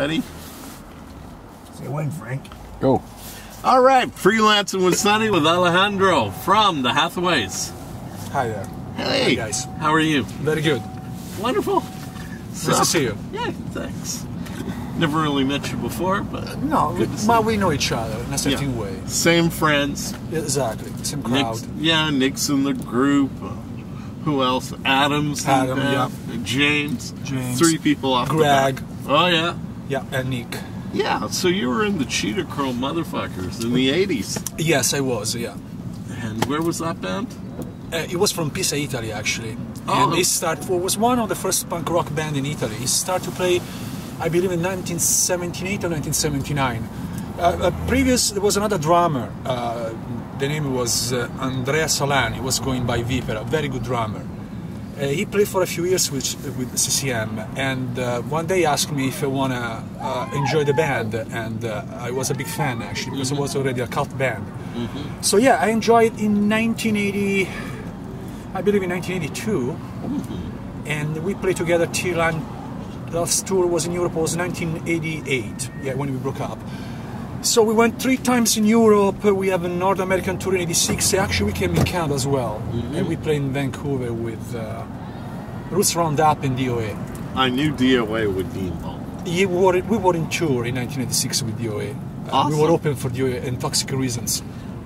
Ready? Say when, Frank. Go. All right, Freelancing with Sonny with Allessandro from the Hathaways. Hi there. Hey. Hi guys. How are you? Very good. Wonderful. Nice to see you. Yeah, thanks. Never really met you before, but no, but we know each other in a certain way. Same friends. Exactly. Same crowd. Nick's in the group. Who else? Adam's. Adam, yeah. James. 3 people off Greg. the back. Oh yeah. Yeah, and Nick. Yeah, so you were in the Cheetah Curl Motherfuckers in the 80s. Yes, I was, yeah. And where was that band? It was from Pisa, Italy, actually. Oh. And it was one of the first punk rock band in Italy. It started to play, I believe, in 1978 or 1979. There was another drummer. The name was Andrea Solani. He was going by Viper, a very good drummer. He played for a few years with CCM, and one day asked me if I want to enjoy the band, and I was a big fan actually, because it was already a cult band. So yeah, I enjoyed in 1980, I believe in 1982, and we played together till last tour was in Europe, was 1988, yeah, when we broke up. So we went 3 times in Europe. We have a North American tour in '86. Actually, we came in Canada as well, and we played in Vancouver with Roots Roundup and DOA. I knew DOA would be involved. We were in tour in 1986 with DOA. Awesome. We were open for DOA and Toxic Reasons.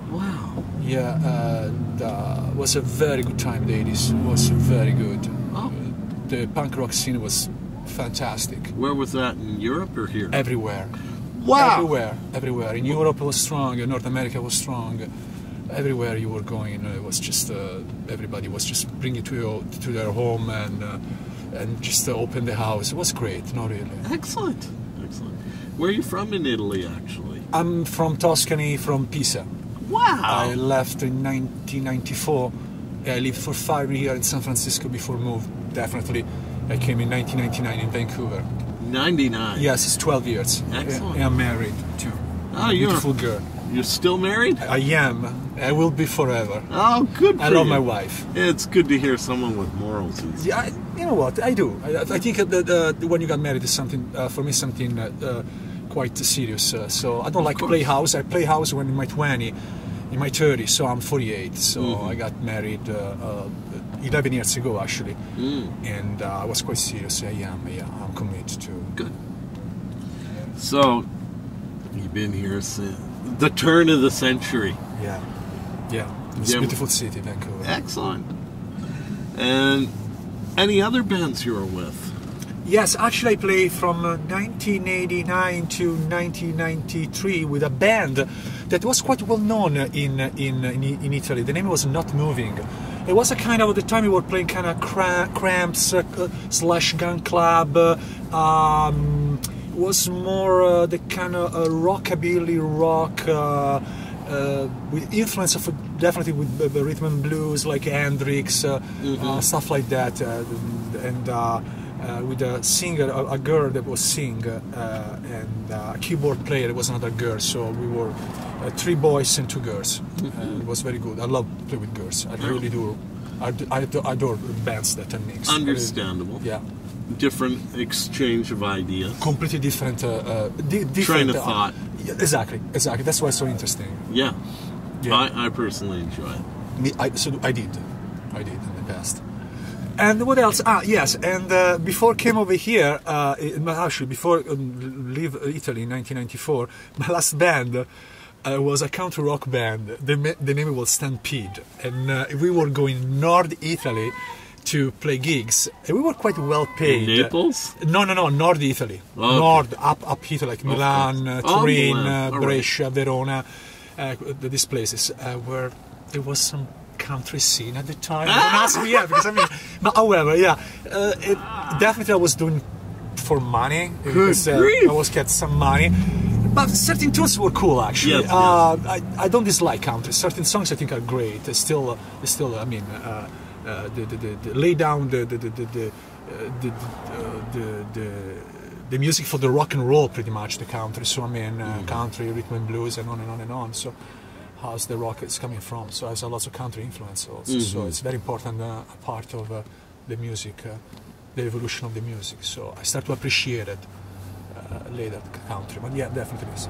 Wow. Yeah, and it was a very good time. The '80s was very good. Oh. The punk rock scene was fantastic. Where was that, in Europe or here? Everywhere. Wow. Everywhere. In Europe it was strong, in North America was strong. Everywhere you were going, it was just everybody was just bringing to their home and just open the house. It was great, not really. Excellent. Where are you from in Italy, actually? I'm from Tuscany, from Pisa. Wow. I left in 1994. I lived for 5 years in San Francisco before move. Definitely, I came in 1999 in Vancouver. 99. Yes, it's 12 years. Excellent. I'm married too. Oh, beautiful girl. You're still married? I am. I will be forever. Oh, good for you. I love my wife. It's good to hear someone with morals. Yeah, you know what? I do. I think that when you got married is something, for me, something quite serious. So I don't like to play house. I play house when in my 20s, in my 30s, so I'm 48. So I got married 11 years ago, actually. And I was quite serious. I'm committed to. Good. So, you've been here since the turn of the century. Yeah. It's a beautiful city, Vancouver. Excellent. And any other bands you were with? Yes, actually I played from 1989 to 1993 with a band that was quite well known in Italy. The name was Not Moving. It was a kind of, at the time we were playing kind of Cramps / Gun Club. It was more the kind of rockabilly rock with influence of definitely with rhythm and blues like Hendrix, stuff like that, and with a singer, a girl that was sing, and a keyboard player that was another girl. So we were 3 boys and 2 girls. It was very good. I love play with girls. I really do. I adore bands that are mixed. Understandable. Yeah. Different exchange of ideas. Completely different. Different train of thought. Exactly. That's why it's so interesting. Yeah. I personally enjoy it. I did in the past. And what else? Yes. And before I came over here, actually before leave Italy in 1994, my last band was a country rock band. The name was Stampede, and we were going North Italy to play gigs, and we were quite well paid. Naples? No, North Italy. Okay. North, up Italy, like Milan, Turin, Brescia, Verona, these places where there was some country scene at the time. Don't ask me yet, because but however, definitely I was doing for money, because I was getting some money. But certain tunes were cool, actually. Yes. I don't dislike country. Certain songs I think are great. Still, I mean, lay down the music for the rock and roll, pretty much, the country. So I mean, country, rhythm and blues, and on and on and on. So how's the rock is coming from? So there's a lot of country influence also. So it's very important part of the music, the evolution of the music. So I start to appreciate it. later country. But yeah, definitely so.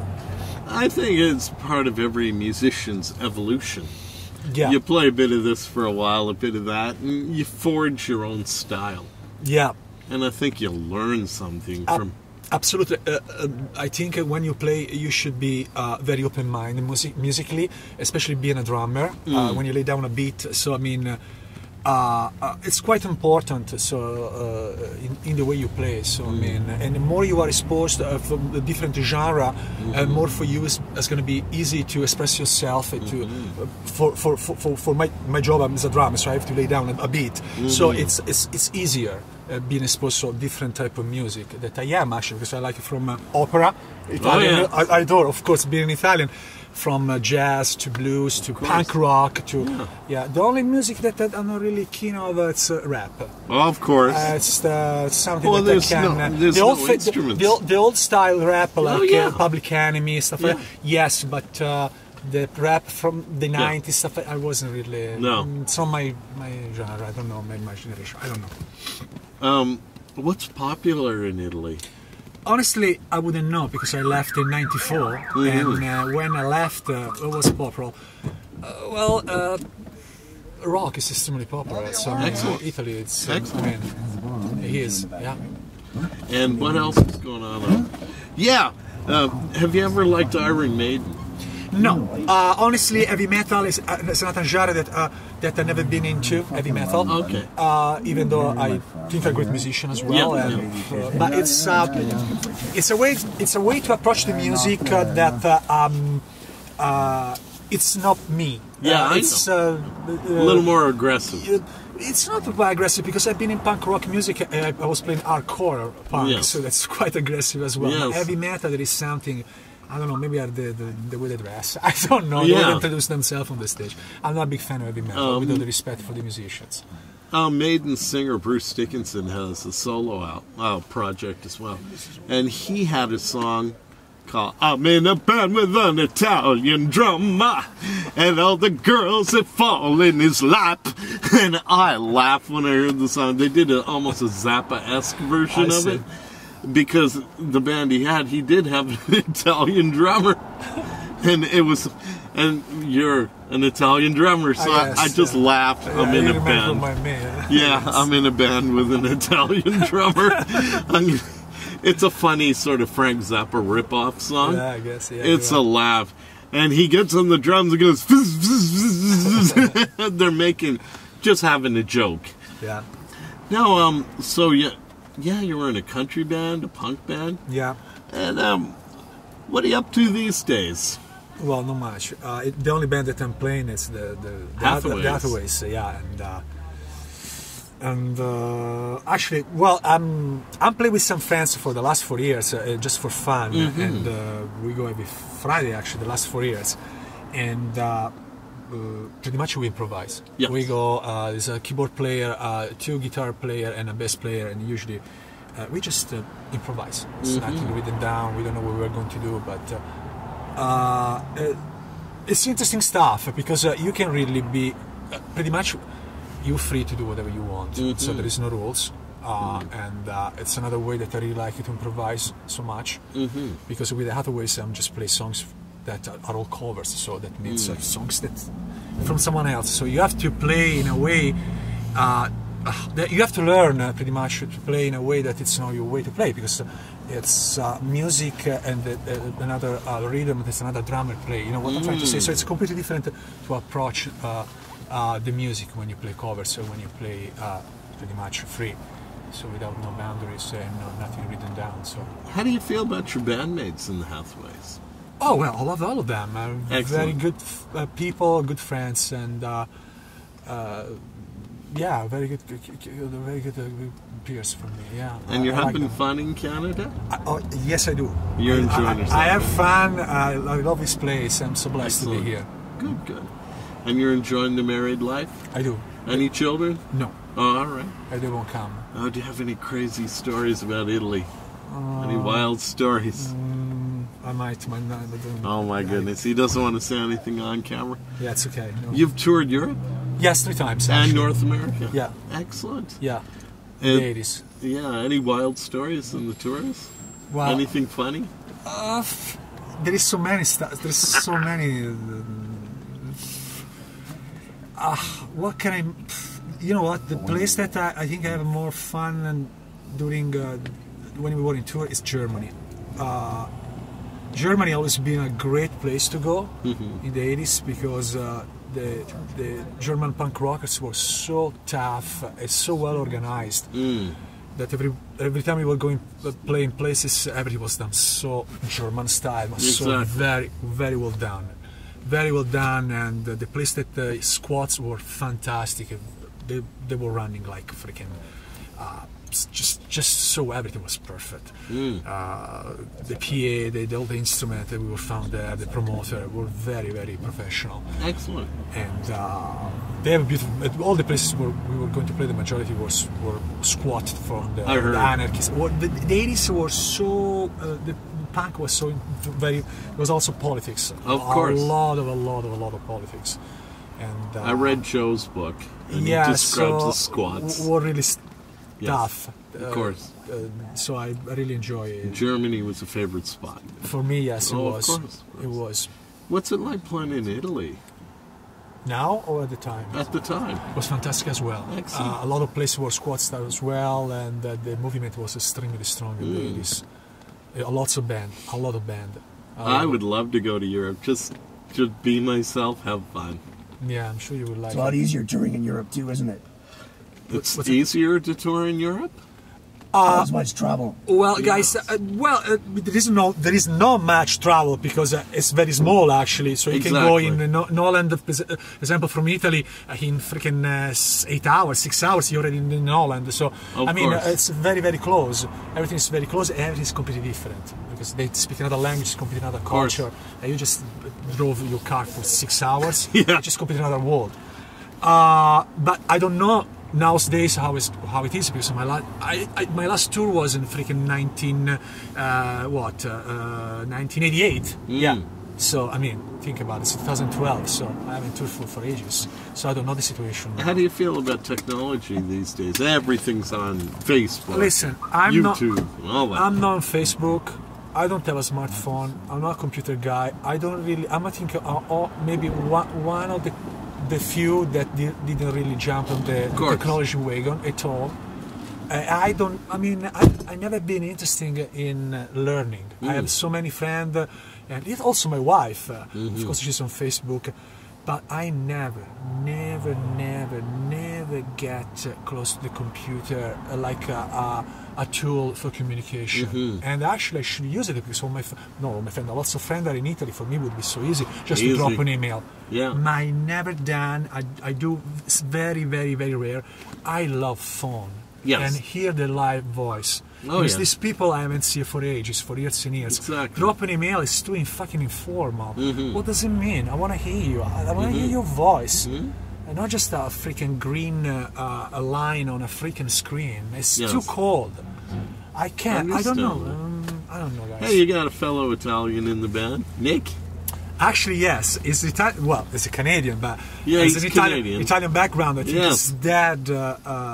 I think it's part of every musician's evolution. Yeah. You play a bit of this for a while, a bit of that, and you forge your own style. Yeah. And I think you'll learn something from... Absolutely. I think when you play, you should be very open-minded musically, especially being a drummer, when you lay down a beat. So, I mean, it's quite important in the way you play. So, I mean, and the more you are exposed from the different genre, more for you is going to be easy to express yourself. For my job, I'm as a drummer, so I have to lay down a beat. So it's easier. Being exposed to different type of music that I am actually, because I like it from opera, Italian. Oh, yeah. I adore, of course, being Italian, from jazz to blues to punk rock to The only music that I'm not really keen of it's rap. Well, of course, it's something that I can. The old style rap like Public Enemy stuff. Like that. Yes, but. The rap from the 90s stuff, I wasn't really... No. It's not my genre, I don't know, my generation, I don't know. What's popular in Italy? Honestly, I wouldn't know, because I left in '94, and when I left, it was popular. Rock is extremely popular, so Italy, it's... Excellent. I mean, it is, yeah. And what else is going on? Have you ever liked Iron Maiden? No, honestly, heavy metal is not a genre that I've never been into. Heavy metal, okay. Even though I think I'm a great musician as well, but it's a way to approach the music that it's not me. Yeah, it's a little more aggressive. It's not quite aggressive because I've been in punk rock music. I was playing hardcore punk, so that's quite aggressive as well. But heavy metal, there is something. I don't know, maybe the way they dress. I don't know, the way they introduce themselves on the stage. I'm not a big fan of heavy metal, with all the respect for the musicians. Maiden singer Bruce Dickinson has a solo project as well. And he had a song called I'm in a band with an Italian drummer, and all the girls that fall in his lap. And I laughed when I heard the song. They did almost a Zappa-esque version of it. Because the band he did have an Italian drummer, and you're an Italian drummer, so I just laughed. I'm in a band. I'm in a band with an Italian drummer. It's a funny sort of Frank Zappa ripoff song. Yeah, I guess. Yeah, it's a laugh, and he gets on the drums and goes. They're just having a joke. Yeah. Now, Yeah, you were in a country band, a punk band. Yeah. And what are you up to these days? Well, not much. The only band that I'm playing is the Hathaways. Yeah, and actually, well, I'm playing with some friends for the last 4 years, just for fun, and we go every Friday. Actually, the last 4 years, and. Pretty much we improvise. Yes. We go, there's a keyboard player, 2 guitar player and a bass player, and usually we just improvise. It's nothing written down, we don't know what we're going to do, but it's interesting stuff, because you can really be, pretty much you're free to do whatever you want, so there is no rules. And it's another way that I really like to improvise so much, because with the Hathaways I'm just play songs that are all covers, so that means songs that from someone else. So you have to play in a way that you have to learn pretty much to play in a way that it's not your way to play, because it's music and another rhythm that another drummer play. You know what I'm trying to say? So it's completely different to approach the music when you play covers or when you play pretty much free. So without no boundaries and nothing written down. So how do you feel about your bandmates in the Hathaways? Oh well, I love all of them. Very good people, good friends, and very good peers for me. Yeah. And you're having fun in Canada? Yes, I do. You're enjoying yourself. I have fun. I love this place. I'm so blessed to be here. Good. And you're enjoying the married life? I do. Any children? No. Oh, all right. They won't come. Oh, do you have any crazy stories about Italy? Any wild stories? I might. Oh my goodness, he doesn't want to say anything on camera? Yeah, it's okay. No. You've toured Europe? Yes, 3 times. And North America? Yeah. Excellent. Yeah. In the 80s. Yeah, any wild stories in the tours? Well, Anything funny? There is so many stuff. There's so many. What can I? You know what? The place that I think I have more fun and during when we were in tour is Germany. Germany always been a great place to go in the 80s because the German punk rockers were so tough and so well organized that every time we were going playing places, everything was done so German style, was so very well done. Very well done, and the place that the squats were fantastic. They were running like freaking just so everything was perfect. The PA, all the instrument that we were found there, the promoter were very professional. Excellent. And they have a beautiful. All the places where we were going to play, the majority were squatted from the anarchists. The 80s were so. The punk was so very. It was also politics. Of course. A lot of politics. And I read Joe's book. And he describes the squats. Were really tough. Of course. So I really enjoy it. Germany was a favorite spot. For me, yes, it was. Of course. It was. What's it like playing in Italy? Now or at the time? At the time. It was fantastic as well. Excellent. A lot of places were squad style as well, and the movement was extremely strong in the 80s. A lot of band. I would love to go to Europe. Just be myself, have fun. Yeah, I'm sure you would like it. It's a lot easier touring in Europe too, isn't it? It's easier to tour in Europe? Not as much travel. Well, guys, there is no much travel because it's very small actually. So you can go in Holland, for example, from Italy in freaking 8 hours, 6 hours. You're already in Holland. So I mean, it's very close. Everything is very close. Everything is completely different because they speak another language, completely another culture. And you just drove your car for 6 hours. Yeah. Just completely another world. But I don't know nowadays how it is because my last tour was in freaking 1988. Yeah. So I mean, think about it. It's 2012. So I haven't toured for ages. So I don't know the situation now. How do you feel about technology these days? Everything's on Facebook. Listen, YouTube, all that. I'm not on Facebook. I don't have a smartphone. I'm not a computer guy. I don't really. I'm I think maybe one of the few that didn't really jump on the technology wagon at all. I never been interested in learning. I have so many friends, and it's also my wife. Of course, she's on Facebook, but I never get close to the computer like a tool for communication. And actually, I should use it because my friend, lots of friends are in Italy. For me, it would be so easy just to drop an email. Yeah. I never done. I do. It's very rare. I love phone. Yes. And hear the live voice. Because these people I haven't seen for ages, for years and years. Exactly. Drop an email is too fucking informal. What does it mean? I want to hear you. I want to hear your voice. And not just a freaking green a line on a freaking screen. It's too cold. I can't. I don't know. I don't know, guys. Hey, you got a fellow Italian in the band, Nick? Actually, yes. He's Italian. Well, he's a Canadian, but he's an Canadian. Italian background. I think his dad.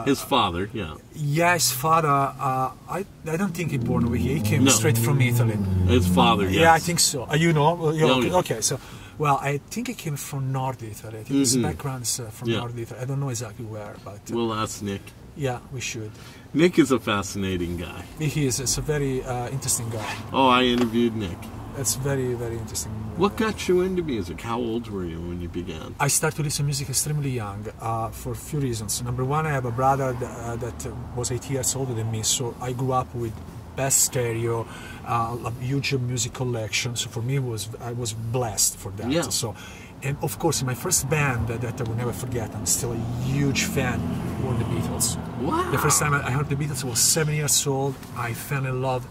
His father, yeah. Yeah, his father. I don't think he born over here. He came straight from Italy. His father, yes. Yeah, I think so. You know? Yeah. Okay, so. Well, I think he came from North Italy. I think his background is from North Italy. I don't know exactly where, but... We'll ask Nick. Yeah, we should. Nick is a fascinating guy. He is. It's a very interesting guy. Oh, I interviewed Nick. It's very interesting. What got you into music? How old were you when you began? I started to listen to music extremely young for a few reasons. Number one, I have a brother that was 8 years older than me, so I grew up with best stereo, a huge music collection. So for me, I was blessed for that. Yeah. So, and of course, in my first band that I will never forget, I'm still a huge fan, were the Beatles. Wow. The first time I heard the Beatles, I was 7 years old. I fell in love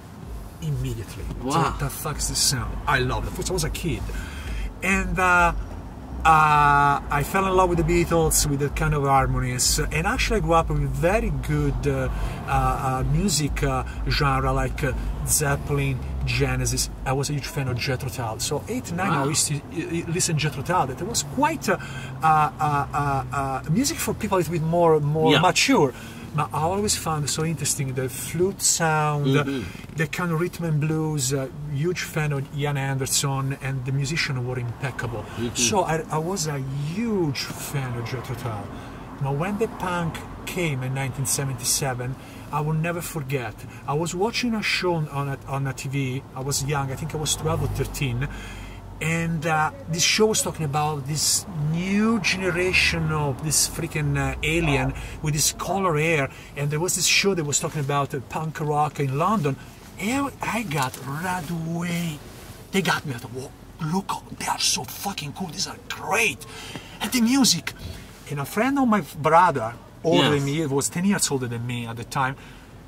immediately. Wow. So what the fuck is this sound? I loved it. First, I was a kid. And I fell in love with the Beatles, with the kind of harmonies, and actually I grew up with very good music genre like Zeppelin, Genesis. I was a huge fan of Jethro Tull. So 8 and 9 I used to listen to Jethro Tull. That was quite music for people a little bit more mature. But I always found it so interesting the flute sound, the kind of rhythm and blues. Huge fan of Ian Anderson, and the musicians were impeccable. So I was a huge fan of Jethro Tull. Now when the punk came in 1977, I will never forget. I was watching a show on a TV. I was young, I think I was 12 or 13. And this show was talking about this new generation of this freaking alien with this color hair. And there was this show that was talking about punk rock in London. And I got right away. They got me. I thought, whoa, look, they are so fucking cool. These are great. And the music. And a friend of my brother, older than me, was 10 years older than me at the time,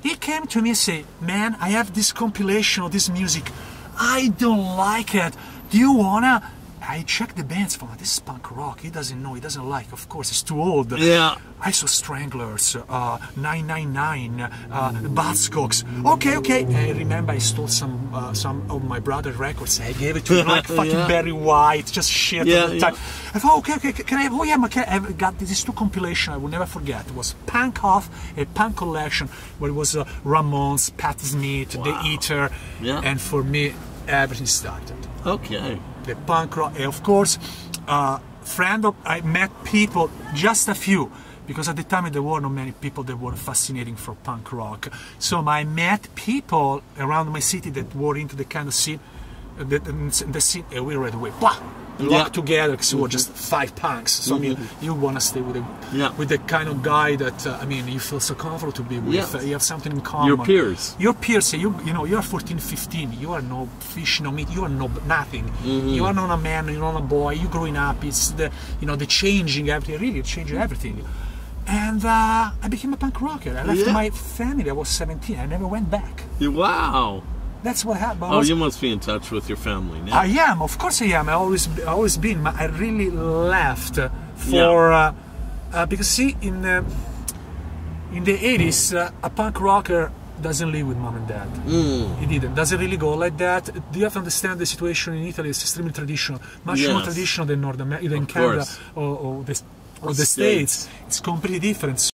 he came to me and said, man, I have this compilation of this music. I don't like it. Do you wanna? I checked the bands for this is punk rock. He doesn't know. He doesn't like. Of course, it's too old. Yeah. I saw Stranglers, 999, Buzzcocks. Okay. I remember I stole some of my brother's records. I gave it to him like fucking Barry White, just shit all the time. I thought, okay. Can I have? Oh yeah, I've got these two compilations. I will never forget. It was Punk Off, a punk collection where it was Ramones, Patti Smith, The Eater, and for me, everything started. Okay. The punk rock, and of course, I met people, just a few, because at the time there were not many people that were fascinating for punk rock. So I met people around my city that were into the kind of scene, the scene, and we right away, blah, locked together because we were just 5 punks. So I mean, you want to stay with the kind of guy that I mean, you feel so comfortable to be with. You have something in common. Your peers. Your peers. You know, you are 14, 15. You are no fish, no meat. You are no nothing. You are not a man. You're not a boy. You growing up. It's the the changing everything. Really, it changed everything. And I became a punk rocker. I left my family. I was 17. I never went back. Wow. That's what happened. Oh, you must be in touch with your family now. I am, of course I am. I always been. But I really left for because see in the 80s a punk rocker doesn't live with mom and dad. He didn't. Doesn't really go like that. You have to understand the situation in Italy is extremely traditional, much more traditional than North America, than Canada or the States. It's completely different.